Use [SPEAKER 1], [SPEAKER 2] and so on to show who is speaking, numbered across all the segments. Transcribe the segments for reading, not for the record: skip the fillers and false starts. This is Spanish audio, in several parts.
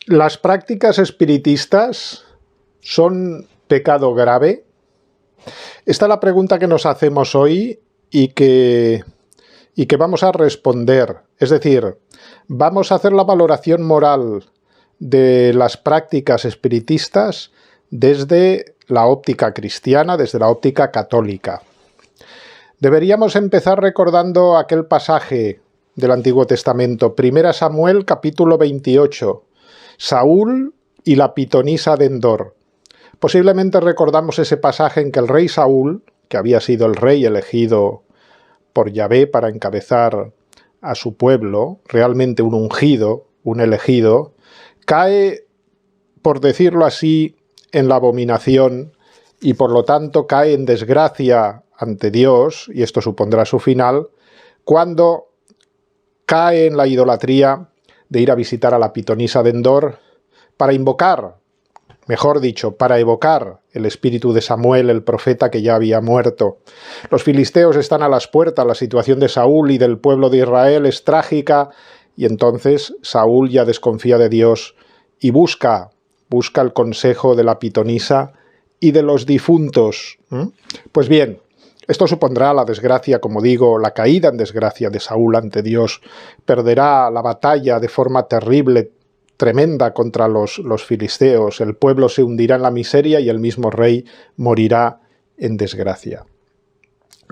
[SPEAKER 1] ¿Las prácticas espiritistas son pecado grave? Esta es la pregunta que nos hacemos hoy y que vamos a responder. Es decir, vamos a hacer la valoración moral de las prácticas espiritistas desde la óptica cristiana, desde la óptica católica. Deberíamos empezar recordando aquel pasaje del Antiguo Testamento, 1 Samuel capítulo 28, Saúl y la pitonisa de Endor. Posiblemente recordamos ese pasaje en que el rey Saúl, que había sido el rey elegido por Yahvé para encabezar a su pueblo, realmente un ungido, un elegido, cae, por decirlo así, en la abominación y por lo tanto cae en desgracia ante Dios, y esto supondrá su final, cuando cae en la idolatría de ir a visitar a la pitonisa de Endor para invocar, mejor dicho, para evocar el espíritu de Samuel, el profeta que ya había muerto. Los filisteos están a las puertas, la situación de Saúl y del pueblo de Israel es trágica, y entonces Saúl ya desconfía de Dios y busca el consejo de la pitonisa y de los difuntos. Pues bien, esto supondrá la desgracia, como digo, la caída en desgracia de Saúl ante Dios. Perderá la batalla de forma terrible, tremenda contra los filisteos. El pueblo se hundirá en la miseria y el mismo rey morirá en desgracia.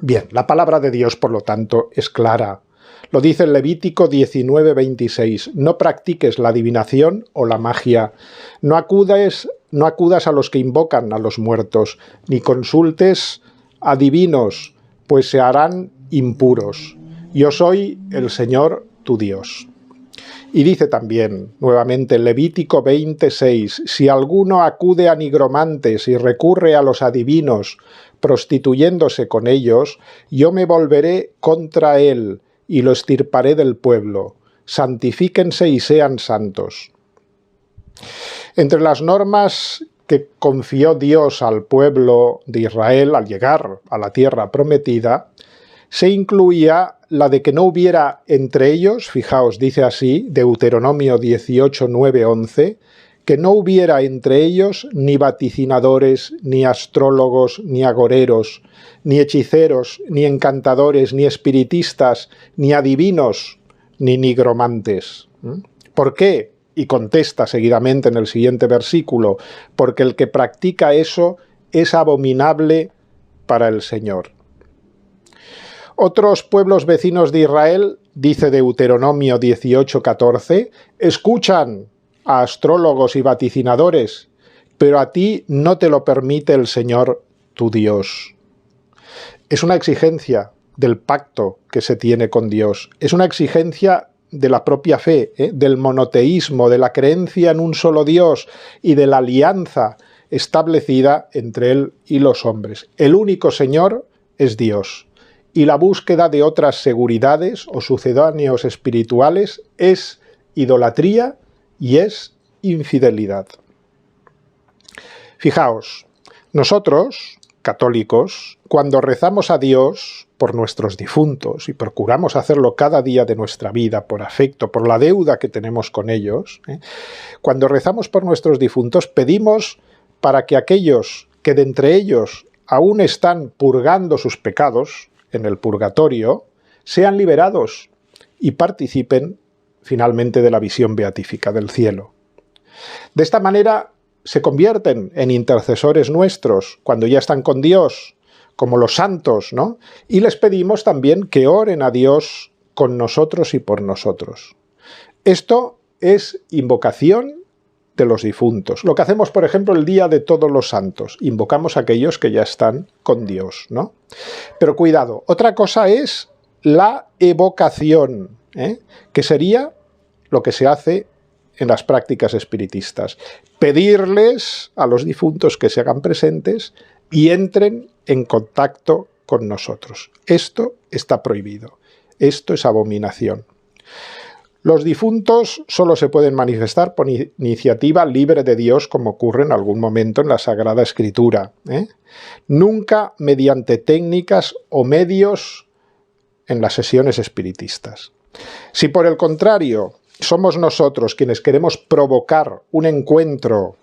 [SPEAKER 1] Bien, la palabra de Dios, por lo tanto, es clara. Lo dice en Levítico 19:26. No practiques la adivinación o la magia. No acudas a los que invocan a los muertos, ni consultes a divinos, pues se harán impuros. Yo soy el Señor tu Dios. Y dice también, nuevamente, Levítico 20:6, si alguno acude a nigromantes y recurre a los adivinos, prostituyéndose con ellos, yo me volveré contra él y lo extirparé del pueblo. Santifíquense y sean santos. Entre las normas que confió Dios al pueblo de Israel al llegar a la tierra prometida, se incluía la de que no hubiera entre ellos, fijaos, dice así, Deuteronomio 18, 9, 11, que no hubiera entre ellos ni vaticinadores, ni astrólogos, ni agoreros, ni hechiceros, ni encantadores, ni espiritistas, ni adivinos, ni nigromantes. ¿Por qué? Y contesta seguidamente en el siguiente versículo, porque el que practica eso es abominable para el Señor. Otros pueblos vecinos de Israel, dice Deuteronomio 18:14, escuchan a astrólogos y vaticinadores, pero a ti no te lo permite el Señor tu Dios. Es una exigencia del pacto que se tiene con Dios, es una exigencia de la propia fe, del monoteísmo, de la creencia en un solo Dios y de la alianza establecida entre Él y los hombres. El único Señor es Dios, y la búsqueda de otras seguridades o sucedáneos espirituales es idolatría y es infidelidad. Fijaos, nosotros, católicos, cuando rezamos a Dios por nuestros difuntos, y procuramos hacerlo cada día de nuestra vida por afecto, por la deuda que tenemos con ellos, cuando rezamos por nuestros difuntos pedimos para que aquellos que de entre ellos aún están purgando sus pecados en el purgatorio, sean liberados y participen finalmente de la visión beatífica del cielo. De esta manera se convierten en intercesores nuestros cuando ya están con Dios, como los santos, ¿no? Y les pedimos también que oren a Dios con nosotros y por nosotros. Esto es invocación de los difuntos. Lo que hacemos, por ejemplo, el Día de Todos los Santos. Invocamos a aquellos que ya están con Dios, ¿no? Pero cuidado, otra cosa es la evocación, que sería lo que se hace en las prácticas espiritistas. Pedirles a los difuntos que se hagan presentes y entren en contacto con nosotros. Esto está prohibido. Esto es abominación. Los difuntos solo se pueden manifestar por iniciativa libre de Dios, como ocurre en algún momento en la Sagrada Escritura. Nunca mediante técnicas o medios en las sesiones espiritistas. Si por el contrario somos nosotros quienes queremos provocar un encuentro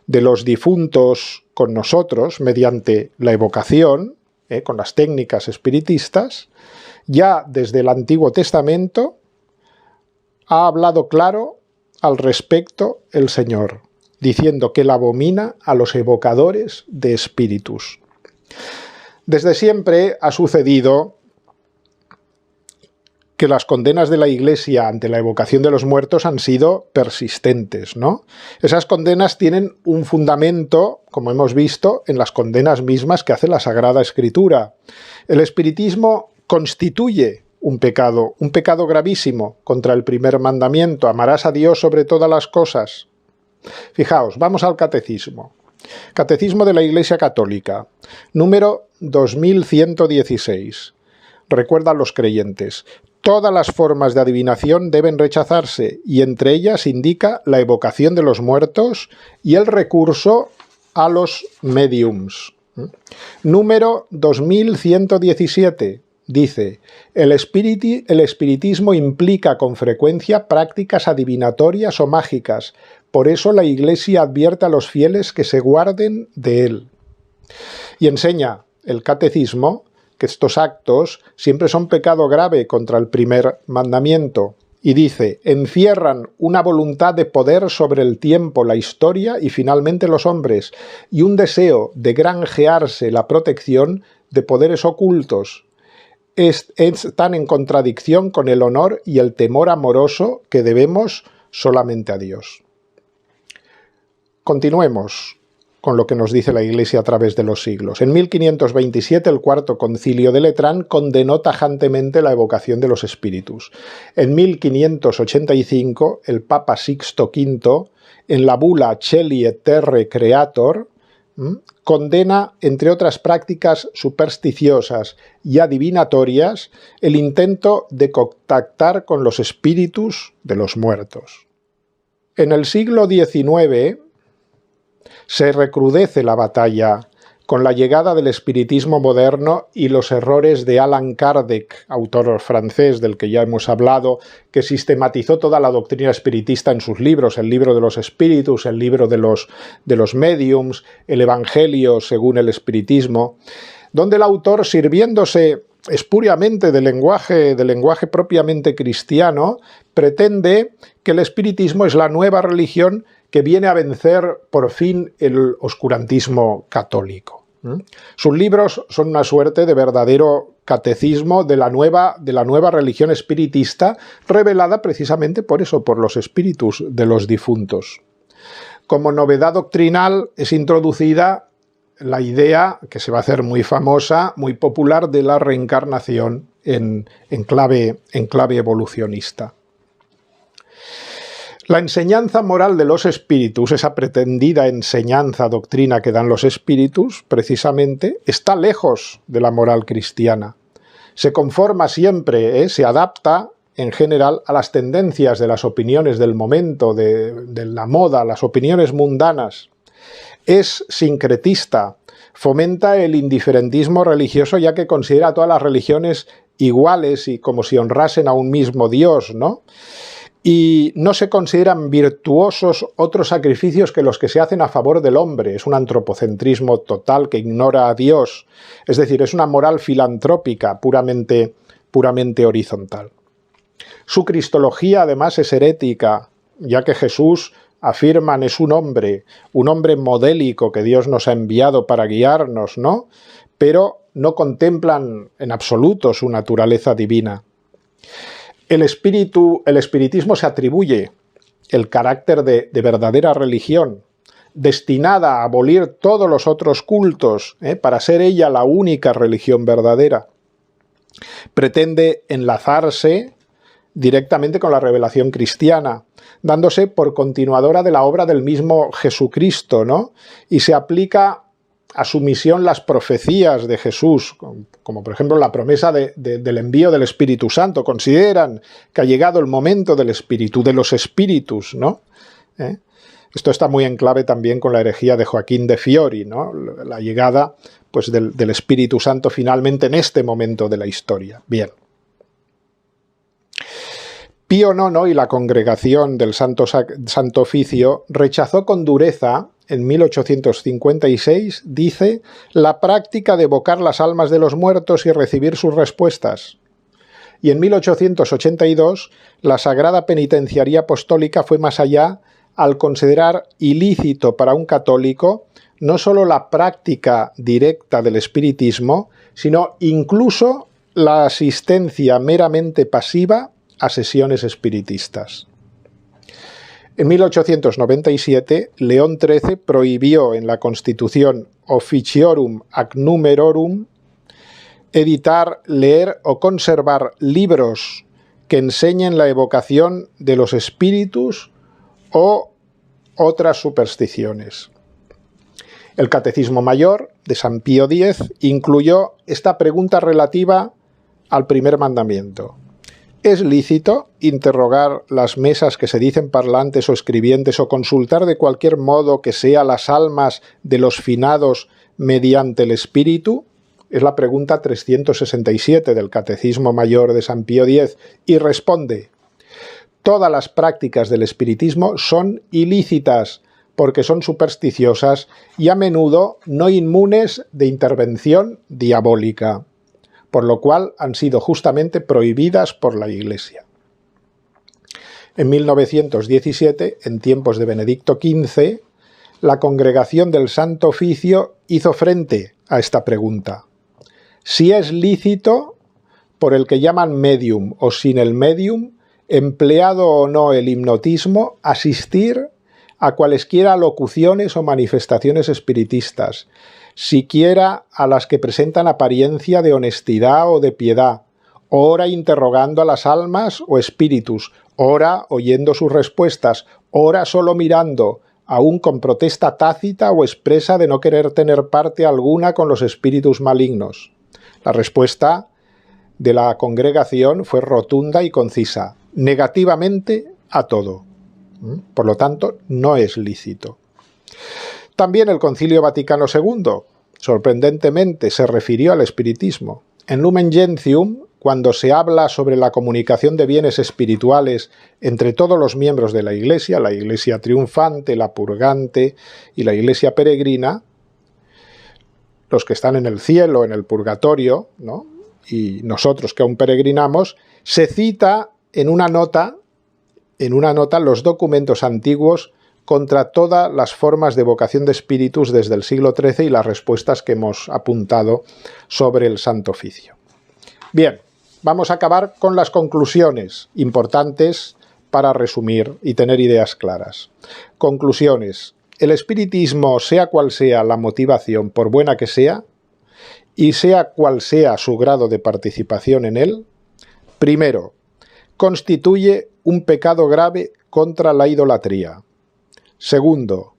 [SPEAKER 1] de los difuntos con nosotros mediante la evocación, con las técnicas espiritistas, ya desde el Antiguo Testamento ha hablado claro al respecto el Señor, diciendo que él abomina a los evocadores de espíritus. Desde siempre ha sucedido que las condenas de la Iglesia ante la evocación de los muertos han sido persistentes, ¿no? Esas condenas tienen un fundamento, como hemos visto, en las condenas mismas que hace la Sagrada Escritura. El espiritismo constituye un pecado gravísimo contra el primer mandamiento: amarás a Dios sobre todas las cosas. Fijaos, vamos al Catecismo. Catecismo de la Iglesia Católica, número 2116. Recuerda a los creyentes: todas las formas de adivinación deben rechazarse, y entre ellas indica la evocación de los muertos y el recurso a los médiums. Número 2117. Dice: el espiritismo implica con frecuencia prácticas adivinatorias o mágicas. Por eso la Iglesia advierte a los fieles que se guarden de él. Y enseña el Catecismo que estos actos siempre son pecado grave contra el primer mandamiento. Y dice: encierran una voluntad de poder sobre el tiempo, la historia y finalmente los hombres, y un deseo de granjearse la protección de poderes ocultos. Están en contradicción con el honor y el temor amoroso que debemos solamente a Dios. Continuemos con lo que nos dice la Iglesia a través de los siglos. En 1527 el Cuarto Concilio de Letrán condenó tajantemente la evocación de los espíritus. En 1585 el Papa Sixto V, en la bula Celli et Terrae Creator, condena, entre otras prácticas supersticiosas y adivinatorias, el intento de contactar con los espíritus de los muertos. En el siglo XIX se recrudece la batalla con la llegada del espiritismo moderno y los errores de Allan Kardec, autor francés del que ya hemos hablado, que sistematizó toda la doctrina espiritista en sus libros: el libro de los espíritus, el libro de los médiums, el Evangelio según el espiritismo, donde el autor, sirviéndose espuriamente del lenguaje propiamente cristiano, pretende que el espiritismo es la nueva religión que viene a vencer por fin el oscurantismo católico. Sus libros son una suerte de verdadero catecismo de la nueva religión espiritista, revelada precisamente por eso, por los espíritus de los difuntos. Como novedad doctrinal es introducida la idea, que se va a hacer muy famosa, muy popular, de la reencarnación en clave evolucionista. La enseñanza moral de los espíritus, esa pretendida enseñanza, doctrina que dan los espíritus, precisamente, está lejos de la moral cristiana. Se conforma siempre, se adapta, en general, a las tendencias de las opiniones del momento, de la moda, las opiniones mundanas. Es sincretista, fomenta el indiferentismo religioso, ya que considera a todas las religiones iguales y como si honrasen a un mismo Dios, ¿no? Y no se consideran virtuosos otros sacrificios que los que se hacen a favor del hombre. Es un antropocentrismo total que ignora a Dios. Es decir, es una moral filantrópica puramente horizontal. Su cristología, además, es herética, ya que Jesús, afirman, es un hombre modélico que Dios nos ha enviado para guiarnos, ¿no? Pero no contemplan en absoluto su naturaleza divina. El espiritismo se atribuye el carácter de verdadera religión, destinada a abolir todos los otros cultos, para ser ella la única religión verdadera. Pretende enlazarse directamente con la revelación cristiana, dándose por continuadora de la obra del mismo Jesucristo, ¿no? Y se aplica a su misión las profecías de Jesús, como por ejemplo la promesa del envío del Espíritu Santo. Consideran que ha llegado el momento del Espíritu, de los espíritus, ¿no? Esto está muy en clave también con la herejía de Joaquín de Fiori, ¿no? La llegada, pues, del Espíritu Santo finalmente en este momento de la historia. Bien. Pío IX y la congregación del Santo Oficio rechazó con dureza, en 1856, dice, la práctica de evocar las almas de los muertos y recibir sus respuestas. Y en 1882, la Sagrada Penitenciaría Apostólica fue más allá al considerar ilícito para un católico no solo la práctica directa del espiritismo, sino incluso la asistencia meramente pasiva a sesiones espiritistas. En 1897, León XIII prohibió en la Constitución Officiorum ac Numerorum editar, leer o conservar libros que enseñen la evocación de los espíritus o otras supersticiones. El Catecismo Mayor de San Pío X incluyó esta pregunta relativa al primer mandamiento. ¿Es lícito interrogar las mesas que se dicen parlantes o escribientes o consultar de cualquier modo que sea las almas de los finados mediante el espíritu? Es la pregunta 367 del Catecismo Mayor de San Pío X y responde: todas las prácticas del espiritismo son ilícitas porque son supersticiosas y a menudo no inmunes de intervención diabólica, por lo cual han sido justamente prohibidas por la Iglesia. En 1917, en tiempos de Benedicto XV, la Congregación del Santo Oficio hizo frente a esta pregunta: si es lícito, por el que llaman medium o sin el medium, empleado o no el hipnotismo, asistir a cualesquiera locuciones o manifestaciones espiritistas, siquiera a las que presentan apariencia de honestidad o de piedad, ora interrogando a las almas o espíritus, ora oyendo sus respuestas, ora solo mirando, aún con protesta tácita o expresa de no querer tener parte alguna con los espíritus malignos. La respuesta de la congregación fue rotunda y concisa: negativamente a todo. Por lo tanto, no es lícito. También el Concilio Vaticano II, sorprendentemente, se refirió al espiritismo. En Lumen Gentium, cuando se habla sobre la comunicación de bienes espirituales entre todos los miembros de la Iglesia triunfante, la purgante y la Iglesia peregrina, los que están en el cielo, en el purgatorio, ¿no?, y nosotros que aún peregrinamos, se cita en una nota los documentos antiguos contra todas las formas de evocación de espíritus desde el siglo XIII y las respuestas que hemos apuntado sobre el Santo Oficio. Bien, vamos a acabar con las conclusiones importantes para resumir y tener ideas claras. Conclusiones. El espiritismo, sea cual sea la motivación, por buena que sea, y sea cual sea su grado de participación en él, primero, constituye un pecado grave contra la idolatría. Segundo,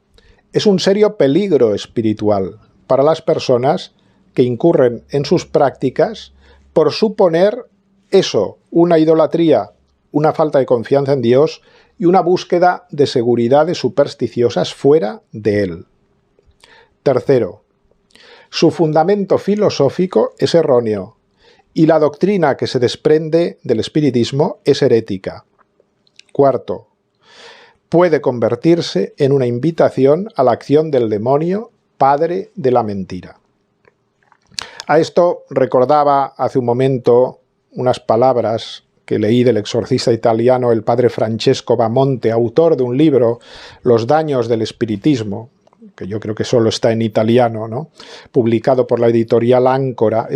[SPEAKER 1] es un serio peligro espiritual para las personas que incurren en sus prácticas por suponer eso, una idolatría, una falta de confianza en Dios y una búsqueda de seguridades supersticiosas fuera de él. Tercero, su fundamento filosófico es erróneo y la doctrina que se desprende del espiritismo es herética. Cuarto, puede convertirse en una invitación a la acción del demonio, padre de la mentira. A esto recordaba hace un momento unas palabras que leí del exorcista italiano el padre Francesco Bamonte, autor de un libro, Los daños del espiritismo, que yo creo que solo está en italiano, ¿no?, publicado por la editorial Áncora.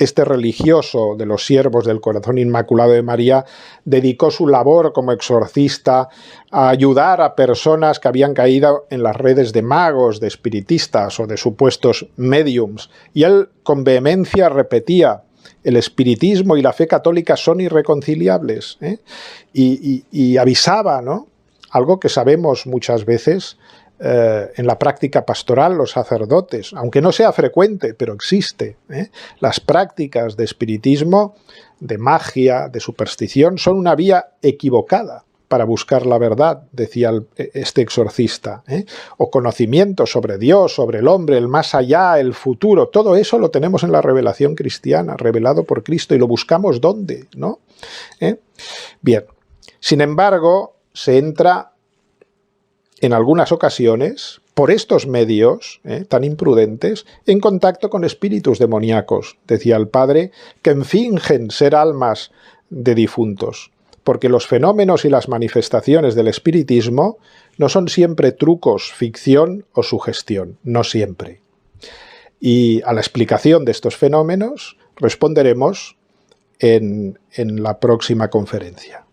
[SPEAKER 1] Este religioso de los siervos del Corazón Inmaculado de María dedicó su labor como exorcista a ayudar a personas que habían caído en las redes de magos, de espiritistas o de supuestos médiums. Y él con vehemencia repetía: el espiritismo y la fe católica son irreconciliables, y avisaba, ¿no?, algo que sabemos muchas veces en la práctica pastoral los sacerdotes, aunque no sea frecuente, pero existe. Las prácticas de espiritismo, de magia, de superstición, son una vía equivocada para buscar la verdad, decía este exorcista, o conocimiento sobre Dios, sobre el hombre, el más allá, el futuro. Todo eso lo tenemos en la revelación cristiana, revelado por Cristo, y lo buscamos ¿dónde?, ¿no? Bien, Sin embargo, se entra en algunas ocasiones, por estos medios tan imprudentes, en contacto con espíritus demoníacos, decía el padre, que fingen ser almas de difuntos, porque los fenómenos y las manifestaciones del espiritismo no son siempre trucos, ficción o sugestión, no siempre. Y a la explicación de estos fenómenos responderemos en la próxima conferencia.